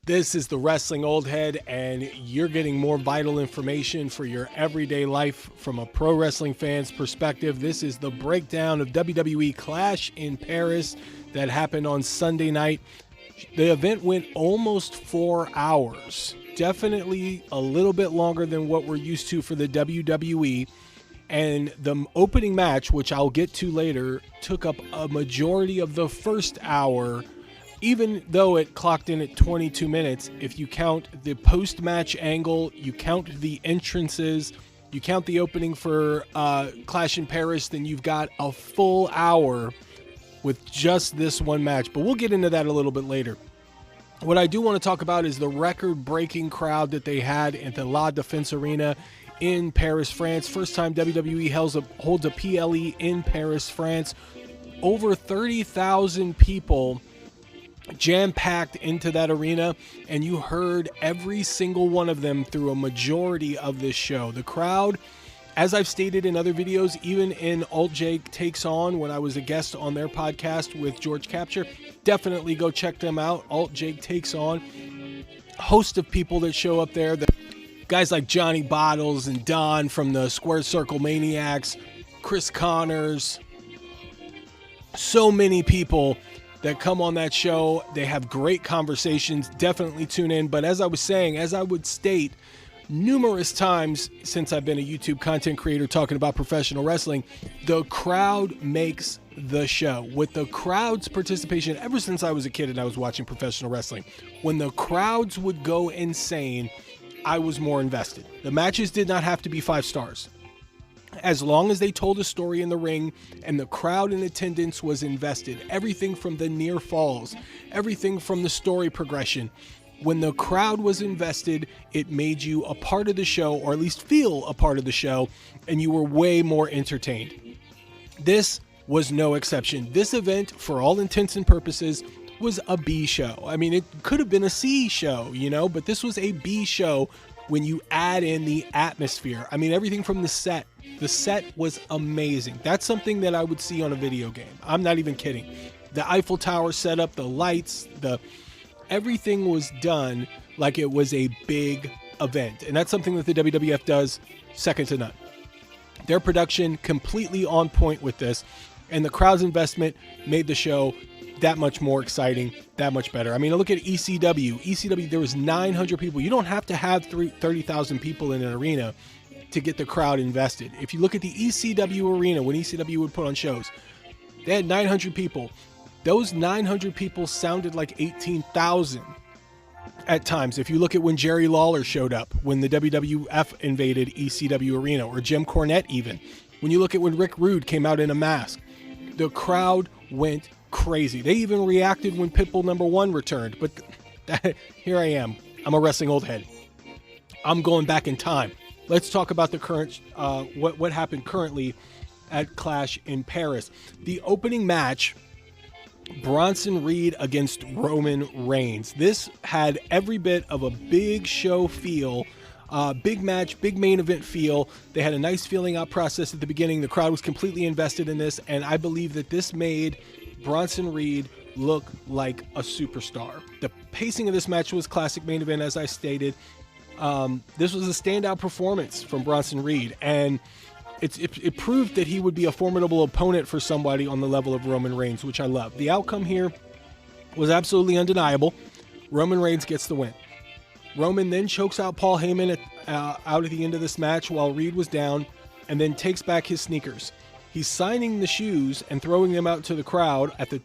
This is the Wrestling Old Head, and you're getting more vital information for your everyday life from a pro wrestling fan's perspective. This is the breakdown of WWE Clash in Paris that happened on Sunday night. The event went almost 4 hours, definitely a little bit longer than what we're used to for the WWE. And the opening match, which I'll get to later, took up a majority of the first hour. Even though it clocked in at 22 minutes, if you count the post-match angle, you count the entrances, you count the opening for Clash in Paris, then you've got a full hour with just this one match. But we'll get into that a little bit later. What I do want to talk about is the record-breaking crowd that they had at the La Défense Arena in Paris, France. First time WWE holds a PLE in Paris, France. Over 30,000 people jam-packed into that arena, and you heard every single one of them through a majority of this show. The crowd, as I've stated in other videos, even in Alt Jake Takes On, when I was a guest on their podcast with George Capture, definitely go check them out. Alt Jake Takes On, host of people that show up there, guys like Johnny Bottles and Don from the Square Circle Maniacs, Chris Connors, so many people that come on that show. They have great conversations. Definitely tune in. But as I was saying, as I would state numerous times since I've been a YouTube content creator talking about professional wrestling, the crowd makes the show. With the crowd's participation, ever since I was a kid and I was watching professional wrestling, when the crowds would go insane, I was more invested. The matches did not have to be 5 stars. As long as they told a story in the ring and the crowd in attendance was invested, everything from the near falls, everything from the story progression, when the crowd was invested, it made you a part of the show, or at least feel a part of the show, and you were way more entertained. This was no exception. This event, for all intents and purposes, was a B show. I mean, it could have been a C show, but this was a B show when you add in the atmosphere. I mean, everything from the set. The set was amazing. That's something that I would see on a video game. I'm not even kidding. The Eiffel Tower setup, the lights, everything was done like it was a big event. And that's something that the WWF does second to none. Their production completely on point with this, and the crowd's investment made the show that much more exciting, that much better. I mean, look at ECW. ECW, there was 900 people. You don't have to have 30,000 people in an arena to get the crowd invested. If you look at the ECW arena, when ECW would put on shows, they had 900 people. Those 900 people sounded like 18,000 at times. If you look at when Jerry Lawler showed up, when the WWF invaded ECW arena, or Jim Cornette even. When you look at when Rick Rude came out in a mask, the crowd went crazy. They even reacted when Pitbull #1 returned. But here I am. I'm a wrestling old head. I'm going back in time. Let's talk about the current, what happened currently at Clash in Paris. The opening match, Bronson Reed against Roman Reigns. This had every bit of a big show feel, big match, big main event feel. They had a nice feeling out process at the beginning. The crowd was completely invested in this, and I believe that this made Bronson Reed look like a superstar. The pacing of this match was classic main event, as I stated. This was a standout performance from Bronson Reed, and it proved that he would be a formidable opponent for somebody on the level of Roman Reigns, which I love. The outcome here was absolutely undeniable. Roman Reigns gets the win. Roman then chokes out Paul Heyman out at the end of this match while Reed was down, and then takes back his sneakers. He's signing the shoes and throwing them out to the crowd at the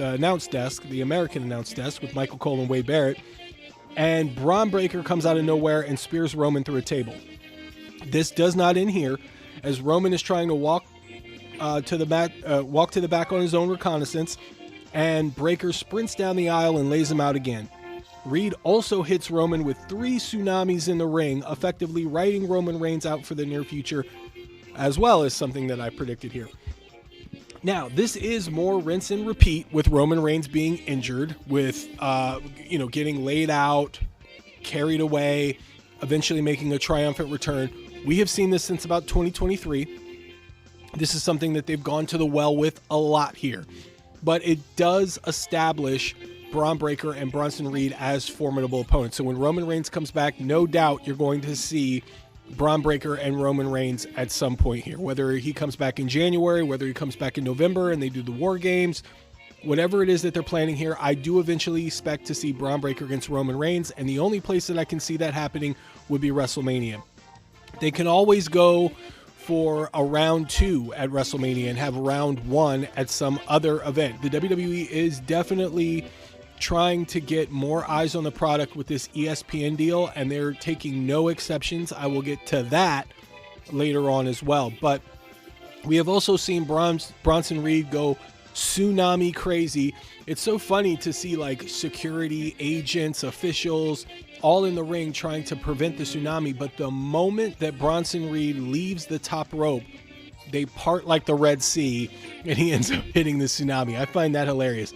announce desk, the American announce desk, with Michael Cole and Wade Barrett. And Braun Breaker comes out of nowhere and spears Roman through a table. This does not end here, as Roman is trying to walk to the back on his own reconnaissance, and Breaker sprints down the aisle and lays him out again. Reed also hits Roman with 3 tsunamis in the ring, effectively writing Roman Reigns out for the near future, as well as something that I predicted here. Now, this is more rinse and repeat, with Roman Reigns being injured, with getting laid out, carried away, eventually making a triumphant return. We have seen this since about 2023. This is something that they've gone to the well with a lot here. But it does establish Braun Breaker and Bronson Reed as formidable opponents. So when Roman Reigns comes back, no doubt you're going to see Braun Breaker and Roman Reigns at some point here. Whether he comes back in January, whether he comes back in November and they do the War Games, whatever it is that they're planning here, I do eventually expect to see Braun Breaker against Roman Reigns, and the only place that I can see that happening would be WrestleMania. They can always go for a round 2 at WrestleMania and have round 1 at some other event. The WWE is definitely trying to get more eyes on the product with this ESPN deal, and they're taking no exceptions. I will get to that later on as well. But we have also seen Bronson Reed go tsunami crazy. It's so funny to see like security agents, officials, all in the ring trying to prevent the tsunami. But the moment that Bronson Reed leaves the top rope, they part like the Red Sea, and he ends up hitting the tsunami. I find that hilarious.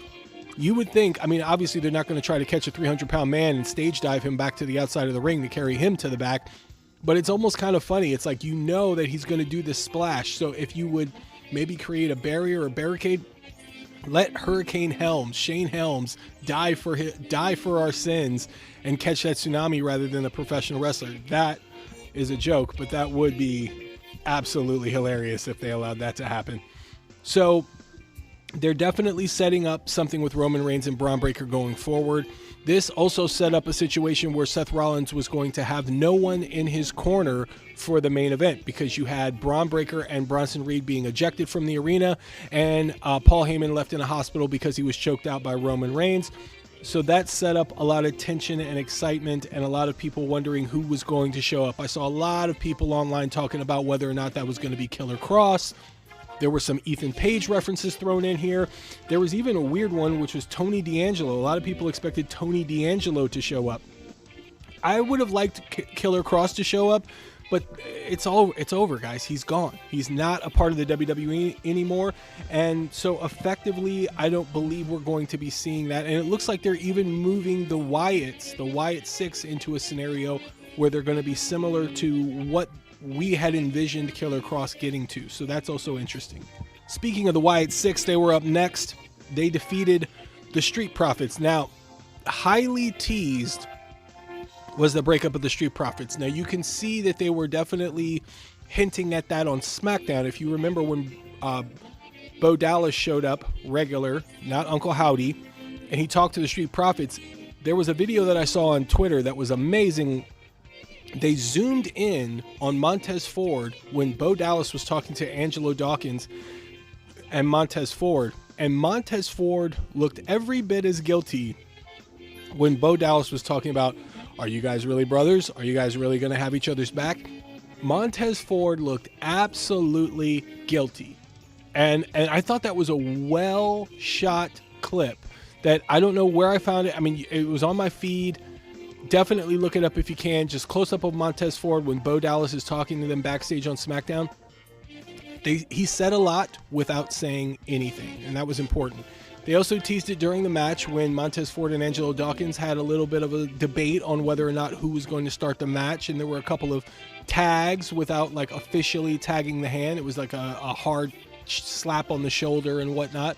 You would think, I mean, obviously they're not going to try to catch a 300-pound man and stage dive him back to the outside of the ring to carry him to the back, but it's almost kind of funny. It's like, you know that he's going to do this splash. So if you would maybe create a barrier or barricade, let Hurricane Helms, Shane Helms, die for our sins and catch that tsunami rather than a professional wrestler. That is a joke, but that would be absolutely hilarious if they allowed that to happen. So they're definitely setting up something with Roman Reigns and Braun Breaker going forward. This also set up a situation where Seth Rollins was going to have no one in his corner for the main event, because you had Braun Breaker and Bronson Reed being ejected from the arena, and Paul Heyman left in a hospital because he was choked out by Roman Reigns. So that set up a lot of tension and excitement and a lot of people wondering who was going to show up. I saw a lot of people online talking about whether or not that was going to be Killer Kross. There were some Ethan Page references thrown in here. There was even a weird one, which was Tony D'Angelo. A lot of people expected Tony D'Angelo to show up. I would have liked Killer Kross to show up, but it's over, guys. He's gone. He's not a part of the WWE anymore. And so effectively, I don't believe we're going to be seeing that. And it looks like they're even moving the Wyatt 6 into a scenario where they're going to be similar to what we had envisioned Killer Kross getting to. So that's also interesting. Speaking of the Wyatt 6, they were up next. They defeated the Street Profits. Now, highly teased was the breakup of the Street Profits. Now, you can see that they were definitely hinting at that on SmackDown. If you remember when Bo Dallas showed up, regular, not Uncle Howdy, and he talked to the Street Profits, there was a video that I saw on Twitter that was amazing. They zoomed in on Montez Ford when Bo Dallas was talking to Angelo Dawkins and Montez Ford looked every bit as guilty when Bo Dallas was talking about, are you guys really brothers? Are you guys really going to have each other's back? Montez Ford looked absolutely guilty. And I thought that was a well shot clip that I don't know where I found it. I mean, it was on my feed. Definitely look it up if you can. Just close up of Montez Ford when Bo Dallas is talking to them backstage on SmackDown. He said a lot without saying anything, and that was important. They also teased it during the match when Montez Ford and Angelo Dawkins had a little bit of a debate on whether or not who was going to start the match, and there were a couple of tags without like officially tagging the hand. It was like a hard slap on the shoulder and whatnot.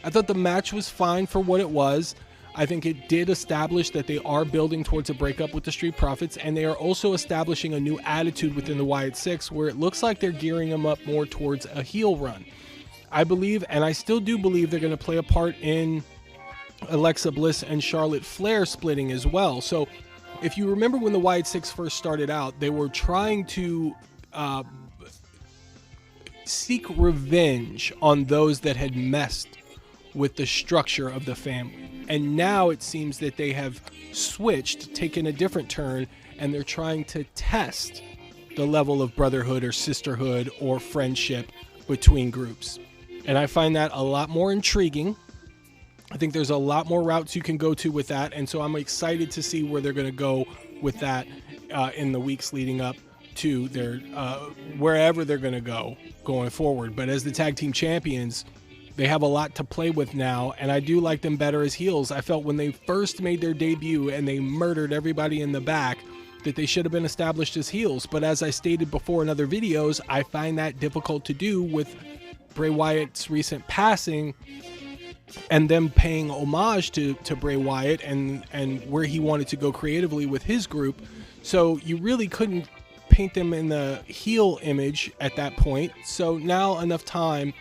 I thought the match was fine for what it was. I think it did establish that they are building towards a breakup with the Street Profits, and they are also establishing a new attitude within the Wyatt 6 where it looks like they're gearing them up more towards a heel run. I believe, and I still do believe, they're going to play a part in Alexa Bliss and Charlotte Flair splitting as well. So if you remember when the Wyatt 6 first started out, they were trying to seek revenge on those that had messed with the structure of the family. And now it seems that they have switched, taken a different turn, and they're trying to test the level of brotherhood or sisterhood or friendship between groups. And I find that a lot more intriguing. I think there's a lot more routes you can go to with that. And so I'm excited to see where they're going to go with that in the weeks leading up to their wherever they're going to go going forward. But as the tag team champions, they have a lot to play with now, and I do like them better as heels. I felt when they first made their debut and they murdered everybody in the back that they should have been established as heels. But as I stated before in other videos, I find that difficult to do with Bray Wyatt's recent passing. and them paying homage to Bray Wyatt and where he wanted to go creatively with his group. So you really couldn't paint them in the heel image at that point. So now enough time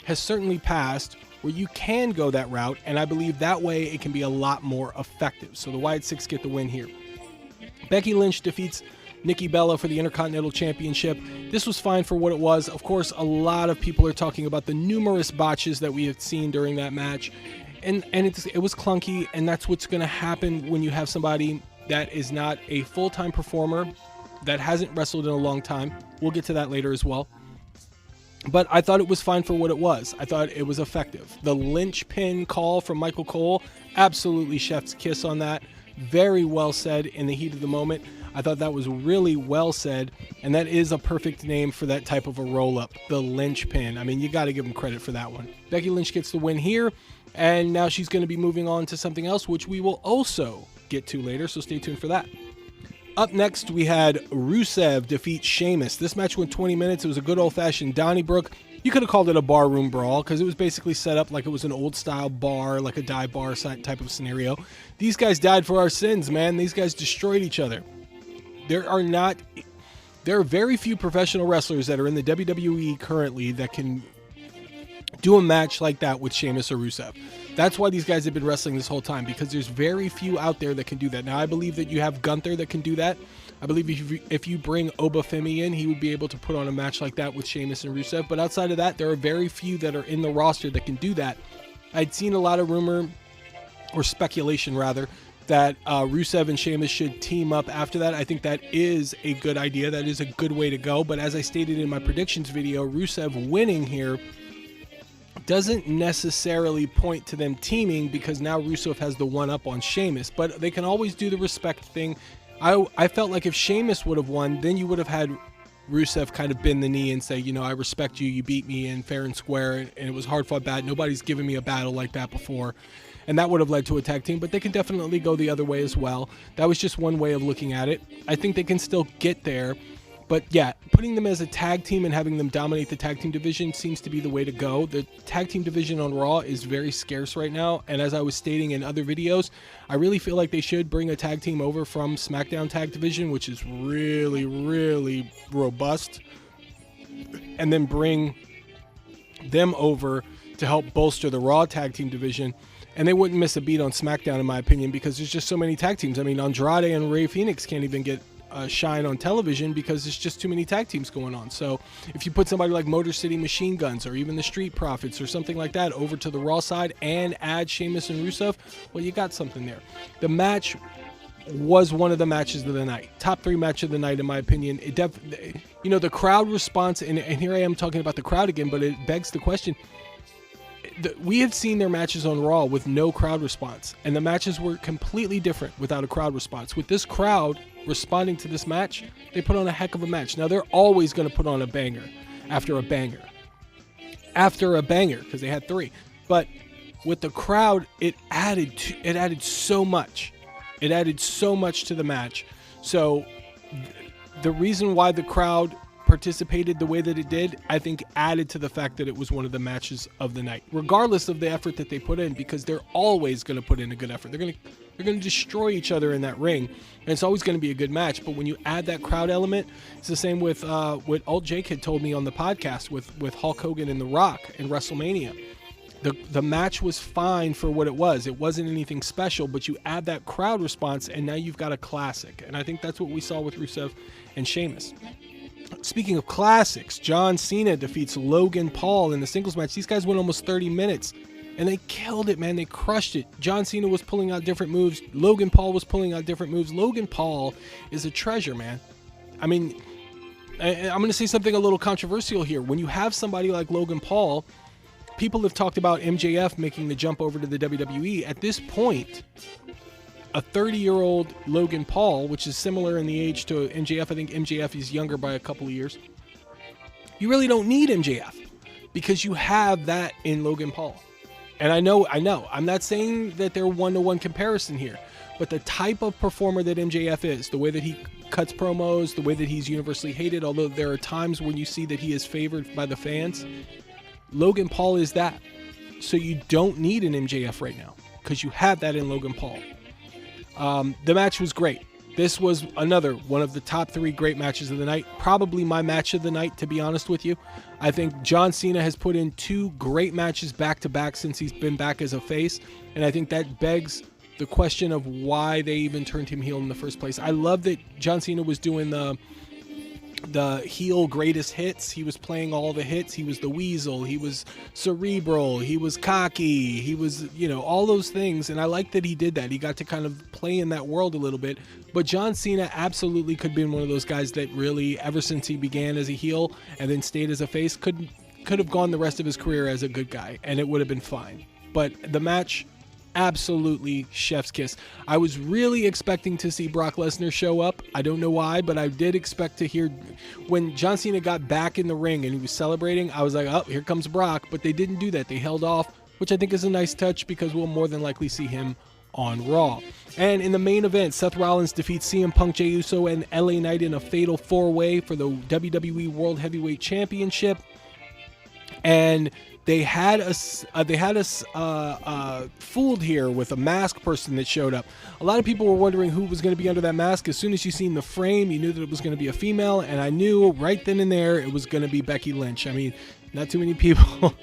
has certainly passed where you can go that route, and I believe that way it can be a lot more effective. So the Wyatt Six get the win here. Becky Lynch defeats Nikki Bella for the Intercontinental Championship. This was fine for what it was. Of course, a lot of people are talking about the numerous botches that we have seen during that match, and it was clunky, and that's what's going to happen when you have somebody that is not a full-time performer, that hasn't wrestled in a long time. We'll get to that later as well. But I thought it was fine for what it was. I thought it was effective. The Lynch pin call from Michael Cole, absolutely chef's kiss on that. Very well said in the heat of the moment. I thought that was really well said, and that is a perfect name for that type of a roll-up, the Lynch pin. I mean, you got to give him credit for that one. Becky Lynch gets the win here, and now she's going to be moving on to something else, which we will also get to later, so stay tuned for that. Up next, we had Rusev defeat Sheamus. This match went 20 minutes. It was a good old-fashioned Donnybrook. You could have called it a barroom brawl because it was basically set up like it was an old-style bar, like a dive bar type of scenario. These guys died for our sins, man. These guys destroyed each other. There are very few professional wrestlers that are in the WWE currently that can do a match like that with Sheamus or Rusev. That's why these guys have been wrestling this whole time, because there's very few out there that can do that. Now, I believe that you have Gunther that can do that. I believe if you bring Obafemi in, he would be able to put on a match like that with Sheamus and Rusev. But outside of that, there are very few that are in the roster that can do that. I'd seen a lot of rumor, or speculation rather, that Rusev and Sheamus should team up after that. I think that is a good idea. That is a good way to go. But as I stated in my predictions video, Rusev winning here doesn't necessarily point to them teaming, because now Rusev has the one-up on Sheamus. But they can always do the respect thing. I felt like if Sheamus would have won, then you would have had Rusev kind of bend the knee and say, you know, I respect you. You beat me in fair and square, and it was hard-fought battle. Nobody's given me a battle like that before. And that would have led to a tag team, but they can definitely go the other way as well. That was just one way of looking at it. I think they can still get there. But yeah, putting them as a tag team and having them dominate the tag team division seems to be the way to go. The tag team division on Raw is very scarce right now. And as I was stating in other videos, I really feel like they should bring a tag team over from SmackDown tag division, which is really, really robust, and then bring them over to help bolster the Raw tag team division. And they wouldn't miss a beat on SmackDown, in my opinion, because there's just so many tag teams. I mean, Andrade and Rey Fenix can't even get shine on television because there's just too many tag teams going on. So if you put somebody like Motor City Machine Guns or even the Street Profits or something like that over to the Raw side and add Sheamus and Rusev, well, you got something there. The match was one of the matches of the night. Top 3 match of the night, in my opinion. It you know, the crowd response, and here I am talking about the crowd again, but it begs the question. We have seen their matches on Raw with no crowd response, and the matches were completely different without a crowd response. With this crowd responding to this match, they put on a heck of a match. Now, they're always going to put on a banger after a banger after a banger, because they had 3. But with the crowd, it added so much. It added so much to the match. So the reason why the crowd participated the way that it did, I think added to the fact that it was one of the matches of the night, regardless of the effort that they put in, because they're always going to put in a good effort. They're going to destroy each other in that ring, and it's always going to be a good match. But when you add that crowd element, it's the same with what Alt Jake had told me on the podcast with Hulk Hogan and The Rock in WrestleMania. The match was fine for what it was. It wasn't anything special, but you add that crowd response, and now you've got a classic. And I think that's what we saw with Rusev and Sheamus. Speaking of classics, John Cena defeats Logan Paul in the singles match. These guys went almost 30 minutes, and they killed it, man. They crushed it. John Cena was pulling out different moves. Logan Paul was pulling out different moves. Logan Paul is a treasure, man. I mean, I'm going to say something a little controversial here. When you have somebody like Logan Paul, people have talked about MJF making the jump over to the WWE. At this point, a 30-year-old Logan Paul, which is similar in the age to MJF. I think MJF is younger by a couple of years. You really don't need MJF because you have that in Logan Paul. And I know. I'm not saying that they're one-to-one comparison here, but the type of performer that MJF is, the way that he cuts promos, the way that he's universally hated, although there are times when you see that he is favored by the fans, Logan Paul is that. so you don't need an MJF right now because you have that in Logan Paul. The match was great. This was another one of the top 3 great matches of the night. Probably my match of the night, to be honest with you. I think John Cena has put in 2 great matches back-to-back since he's been back as a face. And I think that begs the question of why they even turned him heel in the first place. I love that John Cena was doing the heel greatest hits. He was playing all the hits. He was the Weasel. He was cerebral. He was cocky. He was, all those things. And I like that he did that. He got to kind of play in that world a little bit. But John Cena absolutely could be one of those guys that really, ever since he began as a heel and then stayed as a face, could have gone the rest of his career as a good guy, and it would have been fine. But the match, absolutely chef's kiss. I was really expecting to see Brock Lesnar show up. I don't know why, but I did expect to hear when John Cena got back in the ring and he was celebrating. I was like, oh, here comes Brock, but they didn't do that. They held off, which I think is a nice touch because we'll more than likely see him on Raw. And in the main event, Seth Rollins defeats CM Punk, Jey Uso, and LA Knight in a fatal 4-way for the WWE World Heavyweight Championship. And they had us fooled here with a mask person that showed up. A lot of people were wondering who was going to be under that mask. As soon as you seen the frame, you knew that it was going to be a female, and I knew right then and there it was going to be Becky Lynch. I mean, not too many people,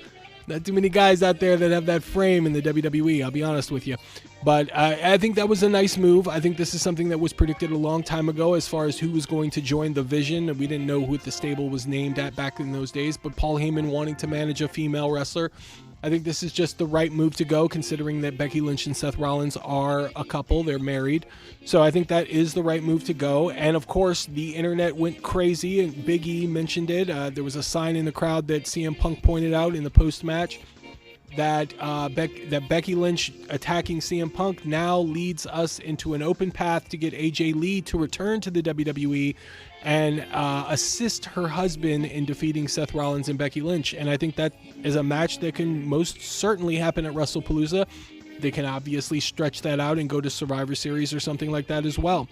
not too many guys out there that have that frame in the WWE, I'll be honest with you. But I think that was a nice move. I think this is something that was predicted a long time ago as far as who was going to join the Vision. We didn't know who the stable was named at back in those days, but Paul Heyman wanting to manage a female wrestler. I think this is just the right move to go, considering that Becky Lynch and Seth Rollins are a couple. They're married. So I think that is the right move to go. And, of course, the internet went crazy, and Big E mentioned it. There was a sign in the crowd that CM Punk pointed out in the post-match that Becky Lynch attacking CM Punk now leads us into an open path to get AJ Lee to return to the WWE and assist her husband in defeating Seth Rollins and Becky Lynch. And I think that is a match that can most certainly happen at WrestlePalooza. They can obviously stretch that out and go to Survivor Series or something like that as well.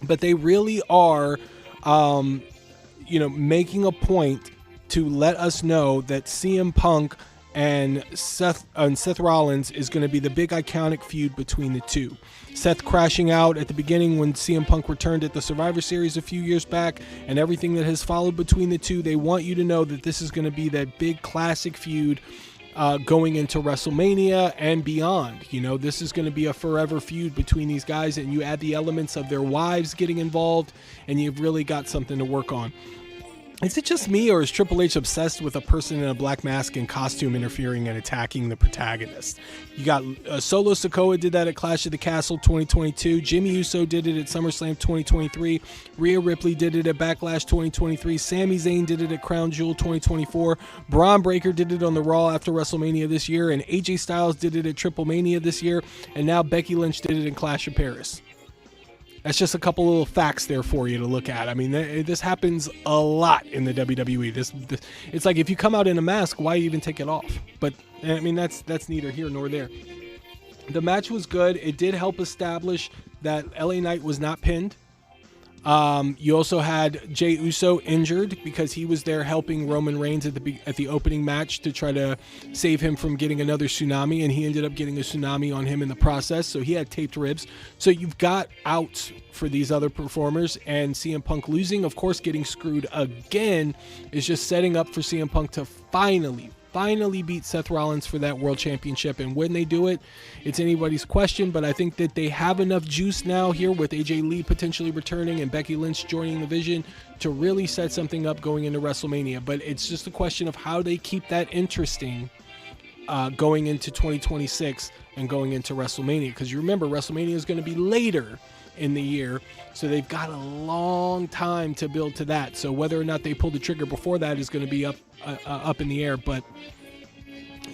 But they really are, making a point to let us know that CM Punk and Seth Rollins is going to be the big iconic feud between the two. Seth crashing out at the beginning when CM Punk returned at the Survivor Series a few years back, and everything that has followed between the two. They want you to know that this is going to be that big classic feud going into WrestleMania and beyond. This is going to be a forever feud between these guys, and you add the elements of their wives getting involved, and you've really got something to work on. Is it just me, or is Triple H obsessed with a person in a black mask and costume interfering and attacking the protagonist? You got Solo Sikoa did that at Clash of the Castle 2022. Jimmy Uso did it at SummerSlam 2023. Rhea Ripley did it at Backlash 2023. Sami Zayn did it at Crown Jewel 2024. Braun Breaker did it on the Raw after WrestleMania this year. And AJ Styles did it at Triple Mania this year. And now Becky Lynch did it in Clash of Paris. That's just a couple little facts there for you to look at. I mean, this happens a lot in the WWE. This it's like if you come out in a mask, why even take it off? But I mean, that's neither here nor there. The match was good. It did help establish that LA Knight was not pinned. You also had Jey Uso injured because he was there helping Roman Reigns at the opening match to try to save him from getting another tsunami, and he ended up getting a tsunami on him in the process, so he had taped ribs. So you've got outs for these other performers, and CM Punk losing, of course, getting screwed again, is just setting up for CM Punk to finally beat Seth Rollins for that world championship. And when they do it, it's anybody's question, but I think that they have enough juice now here with AJ Lee potentially returning and Becky Lynch joining the Vision to really set something up going into WrestleMania. But it's just a question of how they keep that interesting going into 2026 and going into WrestleMania, because you remember WrestleMania is going to be later in the year, so they've got a long time to build to that. So whether or not they pull the trigger before that is going to be up in the air. But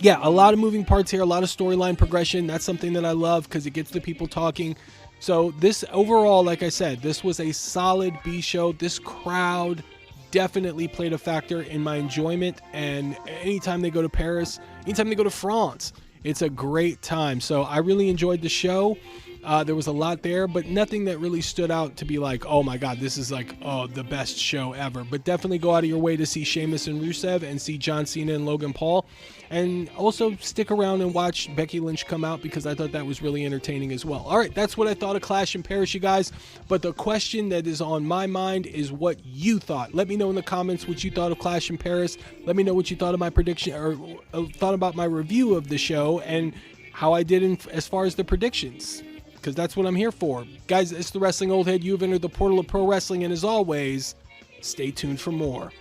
yeah, a lot of moving parts here, a lot of storyline progression. That's something that I love because it gets the people talking. So this overall, like I said, this was a solid B show. This crowd definitely played a factor in my enjoyment, and anytime they go to Paris, anytime they go to France, it's a great time. So I really enjoyed the show. There was a lot there, but nothing that really stood out to be like, oh my God, this is like, oh, the best show ever. But definitely go out of your way to see Sheamus and Rusev and see John Cena and Logan Paul. And also stick around and watch Becky Lynch come out, because I thought that was really entertaining as well. All right, that's what I thought of Clash in Paris, you guys. But the question that is on my mind is what you thought. Let me know in the comments what you thought of Clash in Paris. Let me know what you thought of my prediction, or thought about my review of the show, and how I did as far as the predictions, because that's what I'm here for. Guys, it's the Wrestling Old Head. You've entered the portal of pro wrestling, and as always, stay tuned for more.